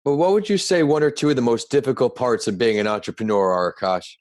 But what would you say one or two of the most difficult parts of being an entrepreneur are, Akash?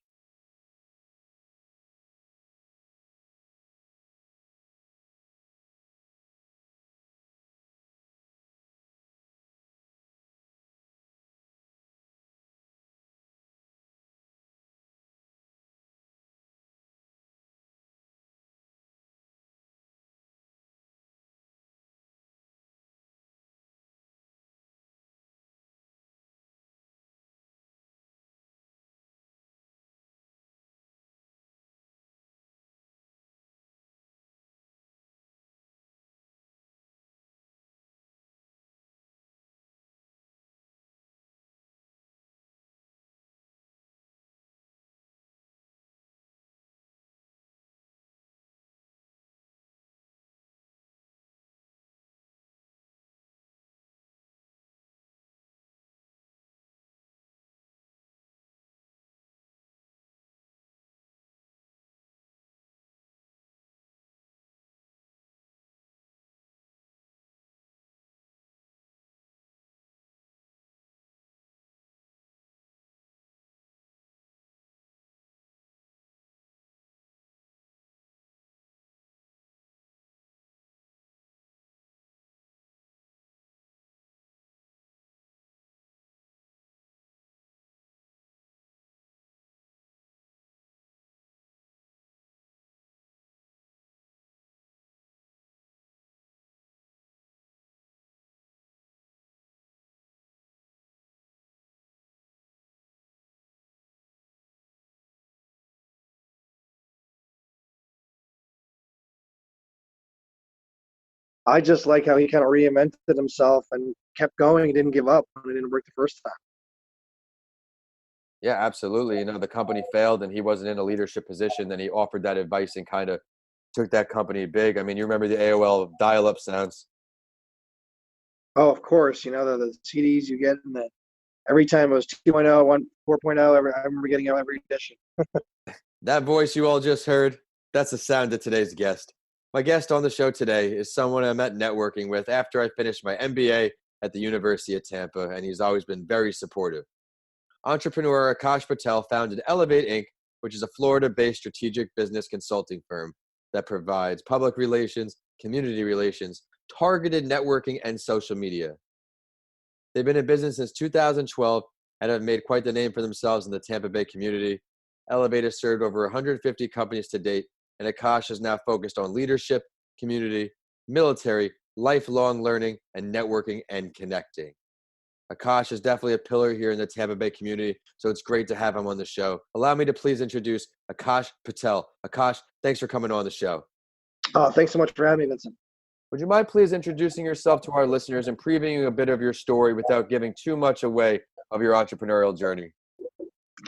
I just like how he kind of reinvented himself and kept going. He didn't give up when it didn't work the first time. Yeah, absolutely. The company failed and he wasn't in a leadership position. Then he offered that advice and kind of took that company big. I mean, you remember the AOL dial-up sounds. Oh, of course, the CDs you get in the every time it was 2.0, 1, 4.0. I remember getting every edition. That voice you all just heard, that's the sound of today's guest. My guest on the show today is someone I met networking with after I finished my MBA at the University of Tampa, and he's always been very supportive. Entrepreneur Aakash Patel founded Elevate Inc., which is a Florida-based strategic business consulting firm that provides public relations, community relations, targeted networking, and social media. They've been in business since 2012 and have made quite the name for themselves in the Tampa Bay community. Elevate has served over 150 companies to date, and Aakash is now focused on leadership, community, military, lifelong learning, and networking and connecting. Aakash is definitely a pillar here in the Tampa Bay community, so it's great to have him on the show. Allow me to please introduce Aakash Patel. Aakash, thanks for coming on the show. Thanks so much for having me, Vincent. Would you mind please introducing yourself to our listeners and previewing a bit of your story without giving too much away of your entrepreneurial journey?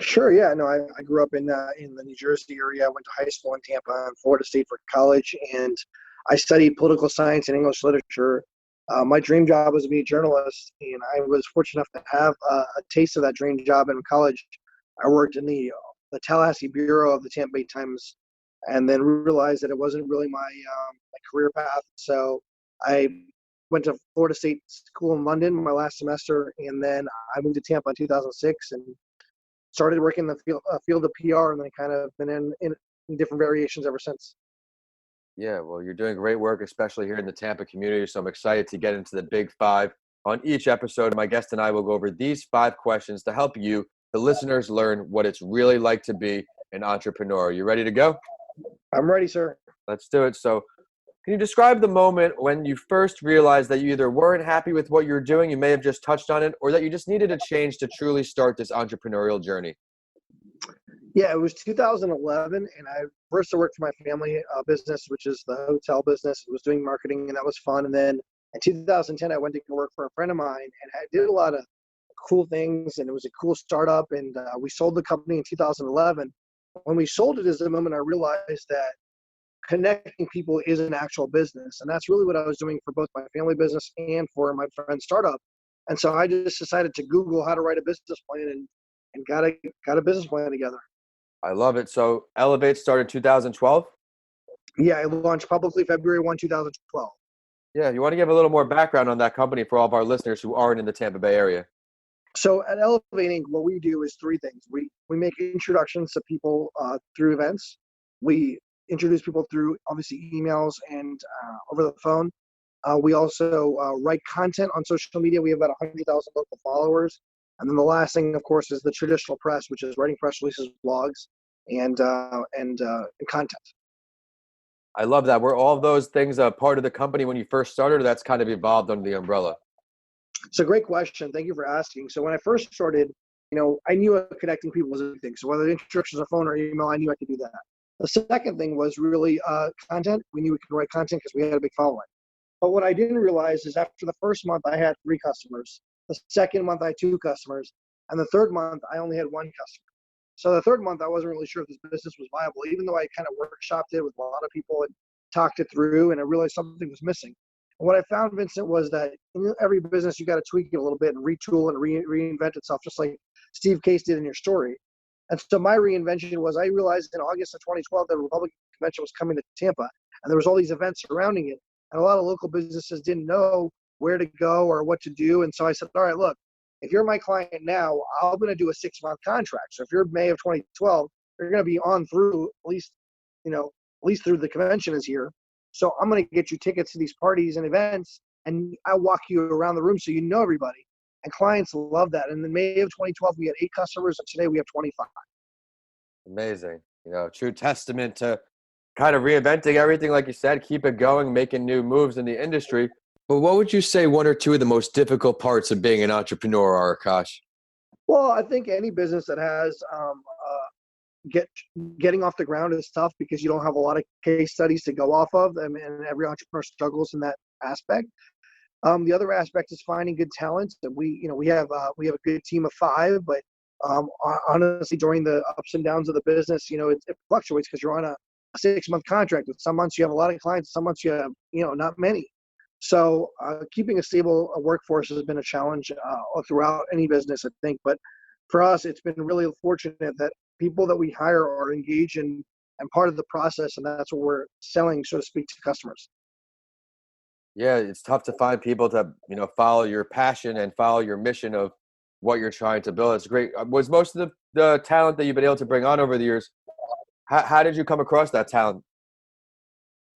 Sure. Yeah. No, I grew up in the New Jersey area. I went to high school in Tampa and Florida State for college, and I studied political science and English literature. My dream job was to be a journalist, and I was fortunate enough to have a taste of that dream job in college. I worked in the Tallahassee bureau of the Tampa Bay Times, and then realized that it wasn't really my career path. So I went to Florida State School in London my last semester, and then I moved to Tampa in 2006 and started working in the field of PR, and then kind of been in different variations ever since. Yeah, well, you're doing great work, especially here in the Tampa community. So I'm excited to get into the big five. On each episode, my guest and I will go over these 5 questions to help you, the listeners, learn what it's really like to be an entrepreneur. You ready to go? I'm ready, sir. Let's do it. So can you describe the moment when you first realized that you either weren't happy with what you're doing, you may have just touched on it, or that you just needed a change to truly start this entrepreneurial journey? Yeah, it was 2011, and I first worked for my family business, which is the hotel business. I was doing marketing, and that was fun. And then in 2010, I went to go work for a friend of mine, and I did a lot of cool things, and it was a cool startup. And we sold the company in 2011. When we sold it is the moment I realized that connecting people is an actual business. And that's really what I was doing for both my family business and for my friend's startup. And so I just decided to Google how to write a business plan and got a business plan together. I love it. So Elevate started 2012? Yeah, I launched publicly February 1, 2012. Yeah, you want to give a little more background on that company for all of our listeners who aren't in the Tampa Bay area? So at Elevating, what we do is three things. We make introductions to people through events. We introduce people through obviously emails and over the phone. We also write content on social media. We have about 100,000 local followers. And then the last thing, of course, is the traditional press, which is writing press releases, blogs, and content. I love that. Were all of those things a part of the company when you first started, or that's kind of evolved under the umbrella? It's a great question. Thank you for asking. So when I first started, I knew connecting people was a big thing. So whether the introductions are phone or email, I knew I could do that. The second thing was really content. We knew we could write content because we had a big following. But what I didn't realize is after the first month, I had 3 customers. The second month, I had 2 customers. And the third month, I only had 1 customer. So the third month, I wasn't really sure if this business was viable, even though I kind of workshopped it with a lot of people and talked it through, and I realized something was missing. And what I found, Vincent, was that in every business, you got to tweak it a little bit and retool and reinvent itself, just like Steve Case did in your story. And so my reinvention was I realized in August of 2012 that the Republican Convention was coming to Tampa, and there was all these events surrounding it. And a lot of local businesses didn't know where to go or what to do. And so I said, all right, look, if you're my client now, I'm going to do a 6-month contract. So if you're May of 2012, you're going to be on through at least through the convention is here. So I'm going to get you tickets to these parties and events, and I'll walk you around the room so you know everybody. And clients love that. And in May of 2012, we had 8 customers, and today we have 25. Amazing. True testament to kind of reinventing everything, like you said, keep it going, making new moves in the industry. But what would you say 1 or 2 of the most difficult parts of being an entrepreneur are, Akash? Well, I think any business that has getting off the ground is tough because you don't have a lot of case studies to go off of, and every entrepreneur struggles in that aspect. The other aspect is finding good talent. And we have a good team of 5, but honestly, during the ups and downs of the business, it fluctuates because you're on a 6-month contract. With some months you have a lot of clients, some months you have not many. So keeping a stable workforce has been a challenge throughout any business, I think. But for us, it's been really fortunate that people that we hire are engaged and part of the process, and that's what we're selling, so to speak, to customers. Yeah, it's tough to find people to, follow your passion and follow your mission of what you're trying to build. It's great. Was most of the talent that you've been able to bring on over the years, how did you come across that talent?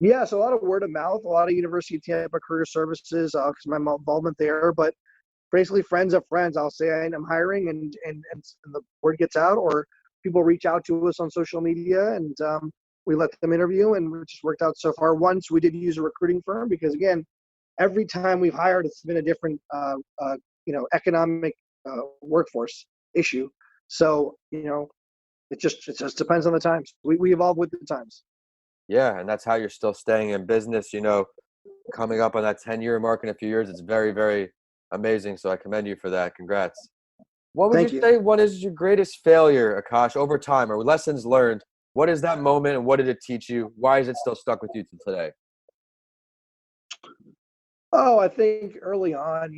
Yeah, so a lot of word of mouth, a lot of University of Tampa career services, because my involvement there, but basically friends of friends. I'll say I'm hiring, and the word gets out, or people reach out to us on social media, and we let them interview, and it just worked out so far. Once we did use a recruiting firm because, again, every time we've hired, it's been a different, economic workforce issue. So, it just depends on the times. We evolve with the times. Yeah, and that's how you're still staying in business, coming up on that 10-year mark in a few years. It's very, very amazing. So I commend you for that. Congrats. What would Thank you you. say, what is your greatest failure, Akash, over time, or lessons learned? What is that moment, and what did it teach you? Why is it still stuck with you to today? Oh, I think early on,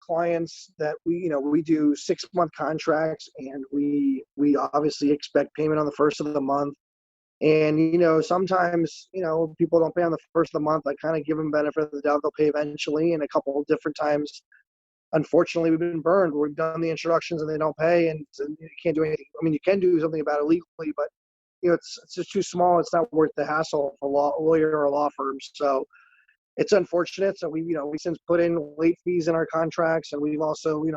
clients that we do 6-month contracts, and we obviously expect payment on the first of the month. And, sometimes, people don't pay on the first of the month. I kind of give them benefit of the doubt they'll pay eventually. And a couple of different times, unfortunately, we've been burned where we've done the introductions and they don't pay, and you can't do anything. I mean, you can do something about it legally, but, it's just too small. It's not worth the hassle for a lawyer or a law firm. So it's unfortunate. So we since put in late fees in our contracts, and we've also, we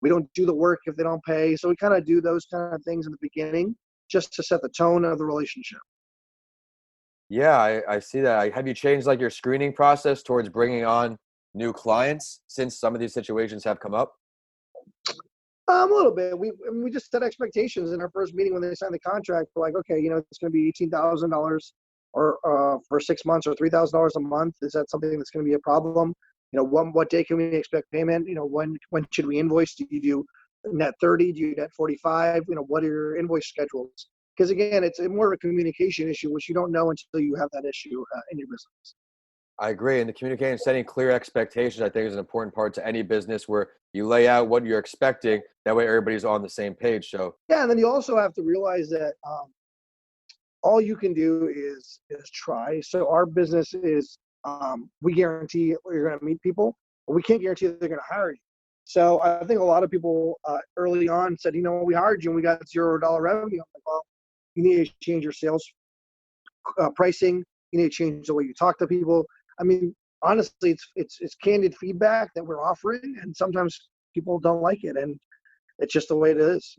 don't do the work if they don't pay. So we kind of do those kind of things in the beginning just to set the tone of the relationship. Yeah, I see that. Have you changed your screening process towards bringing on new clients since some of these situations have come up? A little bit. We just set expectations in our first meeting when they signed the contract. We're like, okay, it's going to be $18,000 or for 6 months, or $3,000 a month. Is that something that's going to be a problem? What day can we expect payment? When should we invoice? Do you do net 30? Do you net 45? What are your invoice schedules? Because again, it's more of a communication issue, which you don't know until you have that issue in your business. I agree. And the communicating, setting clear expectations, I think, is an important part to any business where you lay out what you're expecting. That way everybody's on the same page. So yeah, and then you also have to realize that all you can do is try. So our business is we guarantee you're going to meet people, but we can't guarantee that they're going to hire you. So I think a lot of people early on said, we hired you and we got $0 revenue. I'm like, well, you need to change your sales pricing. You need to change the way you talk to people. I mean, honestly, it's candid feedback that we're offering, and sometimes people don't like it, and it's just the way it is.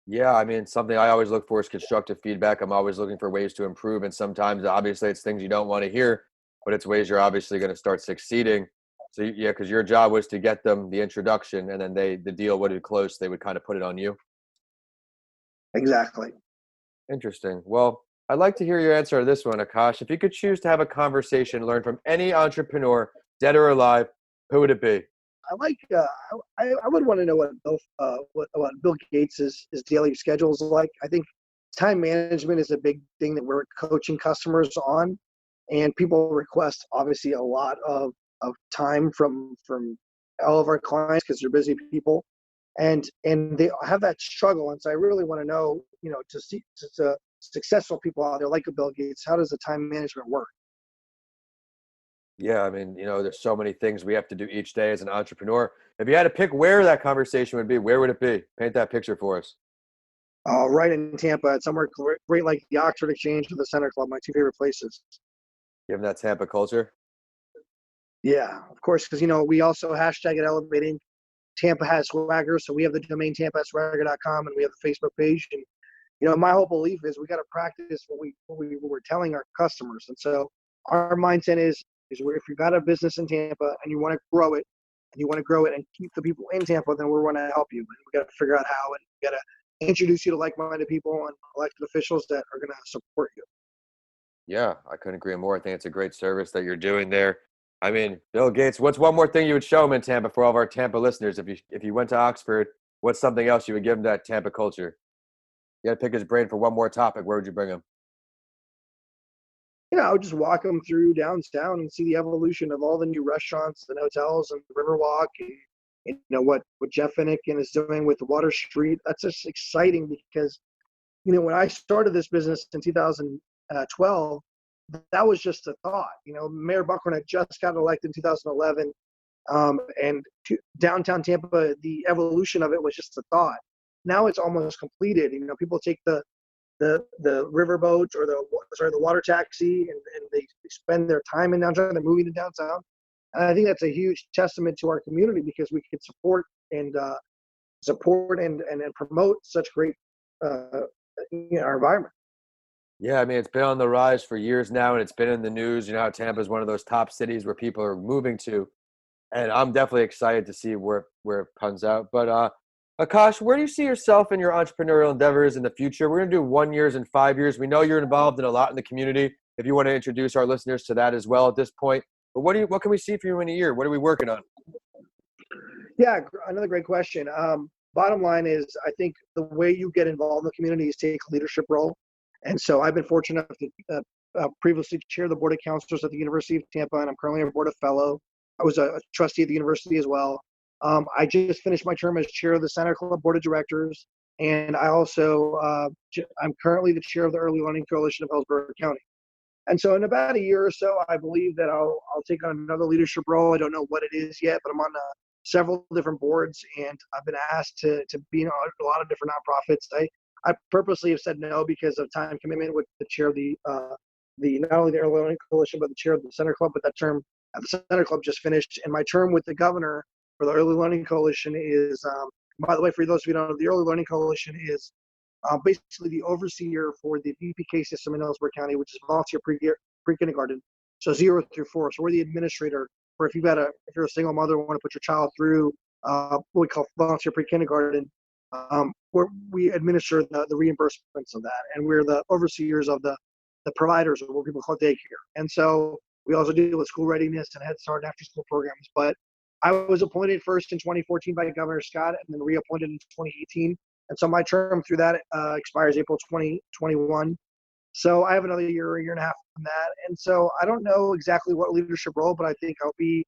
Yeah, I mean, something I always look for is constructive feedback. I'm always looking for ways to improve, and sometimes, obviously, it's things you don't want to hear, but it's ways you're obviously going to start succeeding. So, yeah, because your job was to get them the introduction, and then the deal would close. They would kind of put it on you. Exactly. Interesting. Well, I'd like to hear your answer to this one, Aakash. If you could choose to have a conversation, learn from any entrepreneur, dead or alive, who would it be? I like. I would want to know what Bill Gates' daily schedule is like. I think time management is a big thing that we're coaching customers on, and people request obviously a lot of time from all of our clients because they're busy people, and they have that struggle. And so I really want to know, to see to successful people out there like a Bill Gates, how does the time management work? Yeah, I mean, there's so many things we have to do each day as an entrepreneur. If you had to pick where that conversation would be, where would it be? Paint that picture for us. Right in Tampa, at somewhere great like the Oxford Exchange or the Center Club, my two favorite places. Given that Tampa culture. Yeah, of course, because we also hashtag it elevating. Tampa has swagger, so we have the domain tampa@swagger.com, and we have the Facebook page. And my whole belief is we got to practice what we're telling our customers. And so our mindset is where if you've got a business in Tampa and you want to grow it, and keep the people in Tampa, then we're going to help you. And we got to figure out how, and we got to introduce you to like-minded people and elected officials that are going to support you. Yeah, I couldn't agree more. I think it's a great service that you're doing there. I mean, Bill Gates, what's one more thing you would show him in Tampa for all of our Tampa listeners? If you went to Oxford, what's something else you would give him that Tampa culture? You got to pick his brain for one more topic. Where would you bring him? I would just walk them through downtown and see the evolution of all the new restaurants and hotels and the Riverwalk, and what Jeff Finnegan is doing with the Water Street. That's just exciting because, when I started this business in 2012, that was just a thought. Mayor Buckland had just got elected in 2011, and downtown Tampa, the evolution of it was just a thought. Now it's almost completed. People take the riverboat or the water taxi, and they spend their time in downtown. They're moving to downtown, and I think that's a huge testament to our community because we can support and promote such great our environment. Yeah, I mean, it's been on the rise for years now, and it's been in the news. How Tampa is one of those top cities where people are moving to, and I'm definitely excited to see where it comes out. But Aakash, where do you see yourself in your entrepreneurial endeavors in the future? We're going to do 1 year and 5 years. We know you're involved in a lot in the community. If you want to introduce our listeners to that as well at this point, but what can we see for you in a year? What are we working on? Yeah, another great question. Bottom line is, I think the way you get involved in the community is take a leadership role. And so I've been fortunate to previously chair the board of counselors at the University of Tampa, and I'm currently a board of fellow. I was a trustee at the university as well. I just finished my term as chair of the Center Club board of directors, and I also I'm currently the chair of the Early Learning Coalition of Hillsborough County. And so in about a year or so, I believe that I'll take on another leadership role. I don't know what it is yet, but I'm on several different boards, and I've been asked to be in a lot of different nonprofits. I purposely have said no because of time commitment with the chair of the not only the Early Learning Coalition, but the chair of the Center Club. But that term at the Center Club just finished, and my term with the governor for the Early Learning Coalition is, by the way, for those of you who don't know, the Early Learning Coalition is basically the overseer for the VPK system in Hillsborough County, which is volunteer pre-kindergarten, so 0 through 4. So we're the administrator for if you're a single mother and want to put your child through what we call volunteer pre-kindergarten, where we administer the reimbursements of that, and we're the overseers of the providers, or what people call daycare. And so we also deal with school readiness and Head Start and after-school programs. But I was appointed first in 2014 by Governor Scott, and then reappointed in 2018. And so my term through that expires April 2021. So I have another year and a half on that. And so I don't know exactly what leadership role, but I think I'll be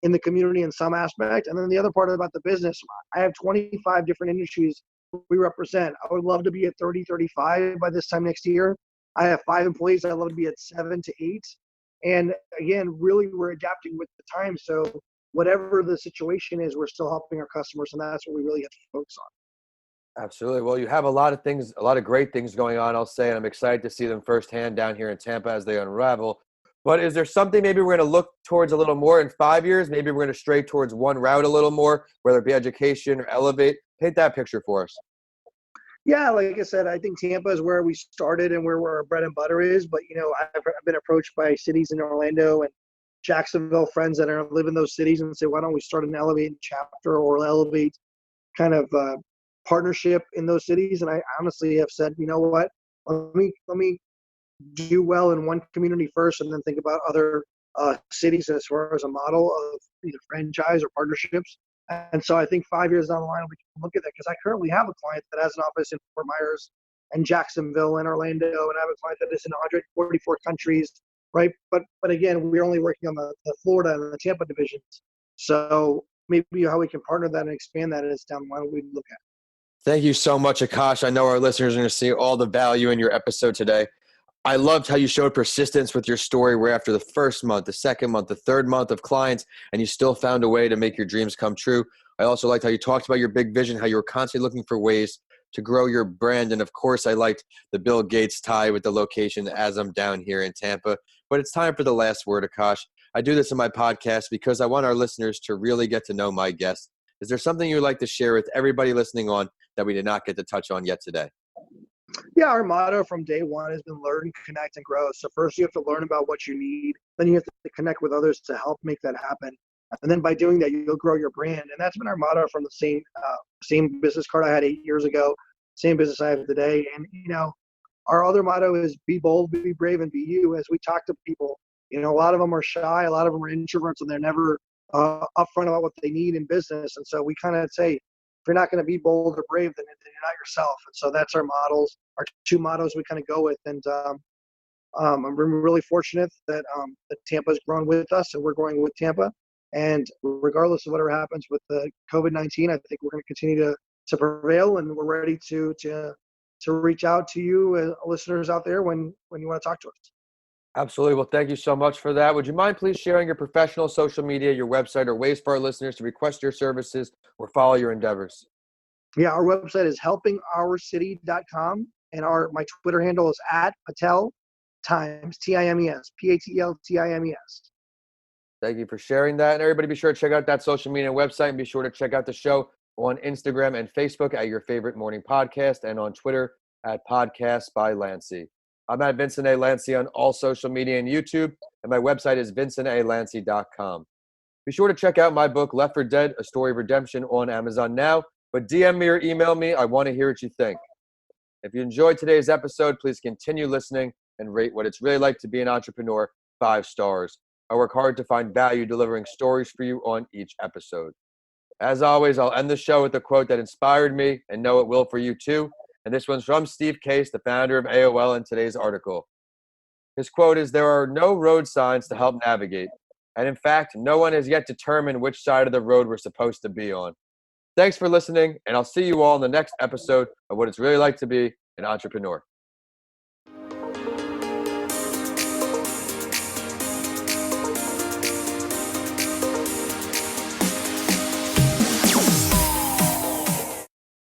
in the community in some aspect. And then the other part about the business, I have 25 different industries we represent. I would love to be at 30, 35 by this time next year. I have 5 employees. I'd love to be at 7 to 8. And again, really, we're adapting with the time. So whatever the situation is, we're still helping our customers, and that's what we really have to focus on. Absolutely. Well, you have a lot of things, a lot of great things going on, I'll say, and I'm excited to see them firsthand down here in Tampa as they unravel. But is there something maybe we're going to look towards a little more in 5 years? Maybe we're going to stray towards one route a little more, whether it be education or elevate. Paint that picture for us. Yeah, like I said, I think Tampa is where we started and where our bread and butter is. But, I've been approached by cities in Orlando and Jacksonville, friends that live in those cities, and say, why don't we start an Elevate chapter or Elevate kind of partnership in those cities? And I honestly have said, you know what, let me do well in one community first and then think about other cities as far as a model of either franchise or partnerships. And so I think 5 years down the line, we can look at that, because I currently have a client that has an office in Fort Myers and Jacksonville and Orlando, and I have a client that is in 144 countries, right? But again, we're only working on the Florida and the Tampa divisions. So maybe how we can partner that and expand that is down the line we look at. Thank you so much, Aakash. I know our listeners are going to see all the value in your episode today. I loved how you showed persistence with your story, where after the first month, the second month, the third month of clients, and you still found a way to make your dreams come true. I also liked how you talked about your big vision, how you were constantly looking for ways to grow your brand. And of course, I liked the Bill Gates tie with the location as I'm down here in Tampa. But it's time for the last word, Aakash. I do this in my podcast because I want our listeners to really get to know my guests. Is there something you would like to share with everybody listening on that we did not get to touch on yet today? Yeah, our motto from day one has been learn, connect, and grow. So first you have to learn about what you need. Then you have to connect with others to help make that happen. And then by doing that, you'll grow your brand. And that's been our motto from the same business card I had 8 years ago, same business I have today. And, our other motto is be bold, be brave, and be you. As we talk to people, a lot of them are shy. A lot of them are introverts, and they're never upfront about what they need in business. And so we kind of say, if you're not going to be bold or brave, then you're not yourself. And so that's our two mottos we kind of go with. And I'm really fortunate that Tampa's grown with us, and we're growing with Tampa. And regardless of whatever happens with the COVID-19, I think we're going to continue to prevail, and we're ready to reach out to you listeners out there when you want to talk to us. Absolutely. Well, thank you so much for that. Would you mind please sharing your professional social media, your website, or ways for our listeners to request your services or follow your endeavors? Yeah, our website is helpingourcity.com, and my Twitter handle is @Patel times TIMES, PATEL-TIMES. Thank you for sharing that. And everybody be sure to check out that social media website, and be sure to check out the show on Instagram and Facebook at Your Favorite Morning Podcast, and on Twitter at PodcastsByLanci. I'm at Vincent A. Lanci on all social media and YouTube, and my website is vincentalanci.com. Be sure to check out my book, Left for Dead, A Story of Redemption, on Amazon now, but DM me or email me. I want to hear what you think. If you enjoyed today's episode, please continue listening and rate What It's Really Like to Be an Entrepreneur 5 stars. I work hard to find value delivering stories for you on each episode. As always, I'll end the show with a quote that inspired me, and know it will for you too. And this one's from Steve Case, the founder of AOL, in today's article. His quote is, "There are no road signs to help navigate. And in fact, no one has yet determined which side of the road we're supposed to be on." Thanks for listening, and I'll see you all in the next episode of What It's Really Like to Be an Entrepreneur.